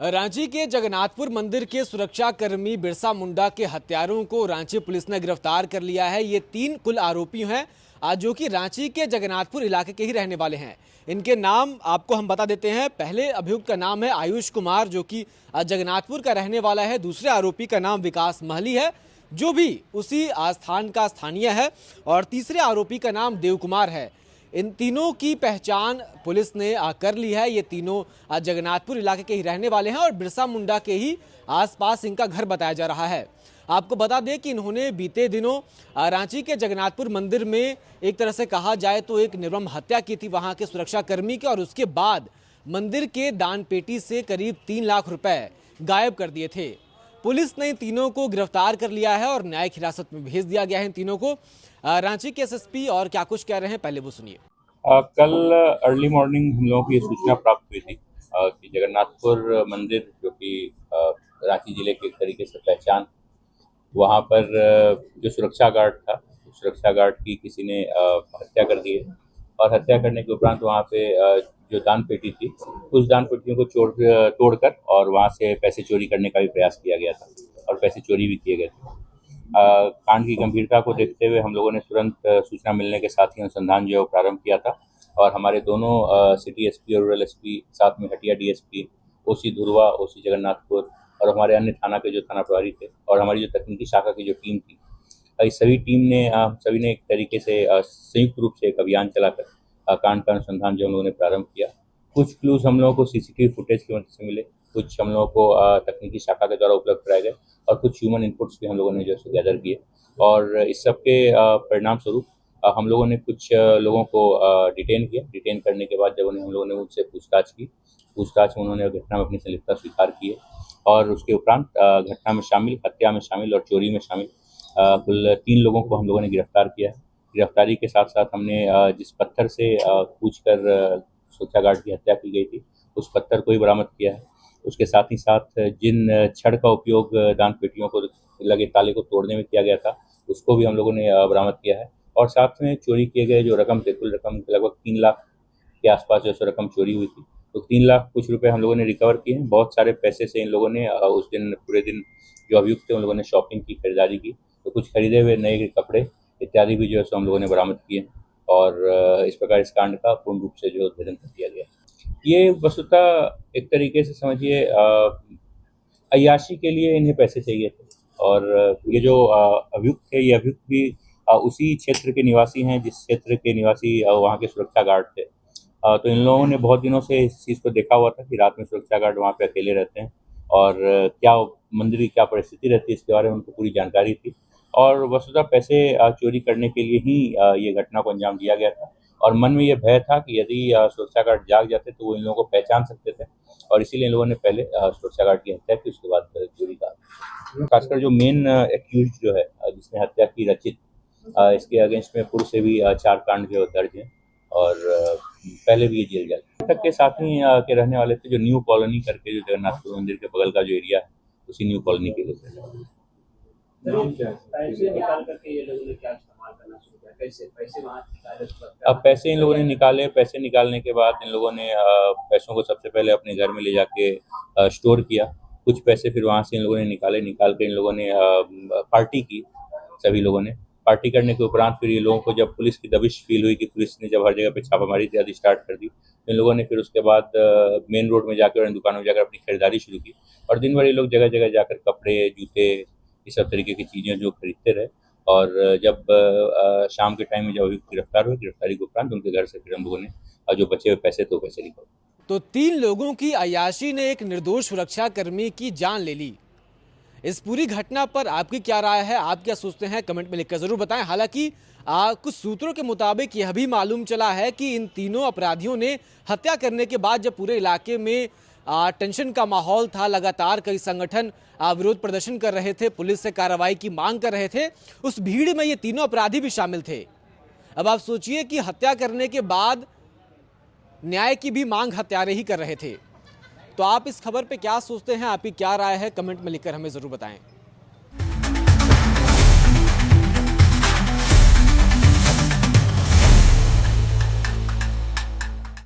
रांची के जगन्नाथपुर मंदिर के सुरक्षा कर्मी बिरसा मुंडा के हत्यारों को रांची पुलिस ने गिरफ्तार कर लिया है। ये 3 कुल आरोपी हैं जो कि रांची के जगन्नाथपुर इलाके के ही रहने वाले हैं। इनके नाम आपको हम बता देते हैं। पहले अभियुक्त का नाम है आयुष कुमार, जो कि जगन्नाथपुर का रहने वाला है। दूसरे आरोपी का नाम विकास महली है, जो भी उसी स्थान का स्थानीय है। और तीसरे आरोपी का नाम देव कुमार है। इन तीनों की पहचान पुलिस ने कर ली है। ये तीनों जगन्नाथपुर इलाके के ही रहने वाले हैं और बिरसा मुंडा के ही आसपास इनका घर बताया जा रहा है। आपको बता दें कि इन्होंने बीते दिनों रांची के जगन्नाथपुर मंदिर में एक तरह से कहा जाए तो एक निर्मम हत्या की थी वहां के सुरक्षा कर्मी की, और उसके बाद मंदिर के दान पेटी से करीब 3 लाख रुपए गायब कर दिए थे। पुलिस ने इन तीनों को गिरफ्तार कर लिया है और न्यायिक हिरासत में भेज दिया गया है इन तीनों को। रांची के एसएसपी और क्या कुछ कह रहे हैं, पहले वो सुनिए। कल अर्ली मॉर्निंग हम लोगों को ये सूचना प्राप्त हुई थी कि जगन्नाथपुर मंदिर, जो कि रांची जिले के एक तरीके से पहचान, वहाँ पर जो सुरक्षा गार्ड था, सुरक्षा गार्ड की किसी ने हत्या कर दी है। और हत्या करने के उपरांत वहाँ पे जो दान पेटी थी, उस दान पेटियों को तोड़कर और वहाँ से पैसे चोरी करने का भी प्रयास किया गया था और पैसे चोरी भी किए गए थे। कांड की गंभीरता को देखते हुए हम लोगों ने तुरंत सूचना मिलने के साथ ही अनुसंधान जो है वो प्रारंभ किया था। और हमारे दोनों सिटी एसपी और रूरल एसपी, साथ में हटिया डीएसपी, ओसी धुरवा, ओसी जगन्नाथपुर और हमारे अन्य थाना के जो थाना प्रभारी थे और हमारी जो तकनीकी शाखा की जो टीम थी, इस सभी टीम ने सभी ने एक तरीके से संयुक्त रूप से एक अभियान चलाकर कांड का अनुसंधान जो हम लोगों ने प्रारंभ किया। कुछ क्लूज हम लोगों को सीसीटीवी फुटेज की मदद से मिले, कुछ हम लोगों को तकनीकी शाखा के द्वारा उपलब्ध कराए गए और कुछ ह्यूमन इनपुट्स भी हम लोगों ने जो है गैदर किए। और इस सब के परिणाम स्वरूप हम लोगों ने कुछ लोगों को डिटेन किया। डिटेन करने के बाद जब उन्हें हम लोगों ने उनसे पूछताछ की, पूछताछ में उन्होंने घटना में अपनी संलिप्तता स्वीकार की है। और उसके उपरांत घटना में शामिल, हत्या में शामिल और चोरी में शामिल कुल 3 लोगों को हम लोगों ने गिरफ्तार किया है। गिरफ्तारी के साथ साथ हमने जिस पत्थर से कूचकर सुरक्षा गार्ड की हत्या की गई थी, उस पत्थर को ही बरामद किया है। उसके साथ ही साथ जिन छड़ का उपयोग दान पेटियों को लगे ताले को तोड़ने में किया गया था, उसको भी हम लोगों ने बरामद किया है। और साथ में चोरी किए गए जो रकम थे, कुल रकम लगभग 3 लाख के आसपास जो रकम चोरी हुई थी, तो 3 लाख कुछ रुपए हम लोगों ने रिकवर किए हैं। बहुत सारे पैसे से इन लोगों ने उस दिन पूरे दिन जो अभियुक्त थे उन लोगों ने शॉपिंग की, खरीदारी की, तो कुछ खरीदे हुए नए कपड़े इत्यादि भी जो है सो हम लोगों ने बरामद किए। और इस प्रकार इस कांड का पूर्ण रूप से जो उद्भेदन कर दिया गया। ये वस्तुतः एक तरीके से समझिए अय्याशी के लिए इन्हें पैसे चाहिए थे। और ये जो अभियुक्त थे, ये अभियुक्त भी उसी क्षेत्र के निवासी हैं जिस क्षेत्र के निवासी वहाँ के सुरक्षा गार्ड थे। तो इन लोगों ने बहुत दिनों से इस चीज़ को देखा हुआ था कि रात में सुरक्षा गार्ड वहाँ पे अकेले रहते हैं और क्या मंदिर की क्या परिस्थिति रहती है, इसके बारे में उनको पूरी जानकारी थी। और वस्तुतः पैसे चोरी करने के लिए ही ये घटना को अंजाम दिया गया था। और मन में ये भय था कि यदि सुरक्षा गार्ड जाग जाते तो वो इन लोगों को पहचान सकते थे, और इसीलिए इन लोगों ने पहले सुरक्षा गार्ड की हत्या की, उसके बाद चोरी का। खासकर जो मेन एक्यूज जो है जिसने हत्या की, रचित, इसके अगेंस्ट में पूर्व से भी 4 कांड जो दर्ज हैं और पहले भी ये जेल जा चुका। तक के साथ ही के रहने वाले थे, जो न्यू कॉलोनी करके जो जगन्नाथपुर मंदिर के बगल का जो एरिया है, उसी न्यू कॉलोनी के लोग हैं। अब पैसे इन लोगों ने निकाले। पैसे निकालने के बाद इन लोगों ने पैसों को सबसे पहले अपने घर में ले जाके स्टोर किया। कुछ पैसे फिर वहाँ से इन लोगों ने निकाल के इन लोगों ने पार्टी की। सभी लोगों ने पार्टी करने के उपरांत फिर ये लोगों को जब पुलिस की दबिश फील हुई कि पुलिस ने जब हर जगह पे छापामारी इत्यादि स्टार्ट कर दी, इन लोगों ने फिर उसके बाद मेन रोड में जाकर और दुकानों में जाकर अपनी खरीदारी शुरू की। और दिन भर ये लोग जगह जगह जाकर कपड़े, जूते, इस सब तरीके की चीज़ें जो खरीदते रहे। और जब शाम के टाइम में जब गिरफ्तार हुए, गिरफ्तारी के उपरांत उनके घर से फिर हम लोगों ने जो बचे हुए पैसे थे वो पैसे निकाले। तो 3 लोगों की अय्याशी ने एक निर्दोष सुरक्षा कर्मी की जान ले ली। इस पूरी घटना पर आपकी क्या राय है, आप क्या सोचते हैं, कमेंट में लिखकर जरूर बताएं। हालांकि कुछ सूत्रों के मुताबिक यह भी मालूम चला है कि इन तीनों अपराधियों ने हत्या करने के बाद जब पूरे इलाके में टेंशन का माहौल था, लगातार कई संगठन विरोध प्रदर्शन कर रहे थे, पुलिस से कार्रवाई की मांग कर रहे थे, उस भीड़ में ये तीनों अपराधी भी शामिल थे। अब आप सोचिए कि हत्या करने के बाद न्याय की भी मांग हत्यारे ही कर रहे थे। तो आप इस खबर पे क्या सोचते हैं, आपकी क्या राय है, कमेंट में लिखकर हमें जरूर बताएं।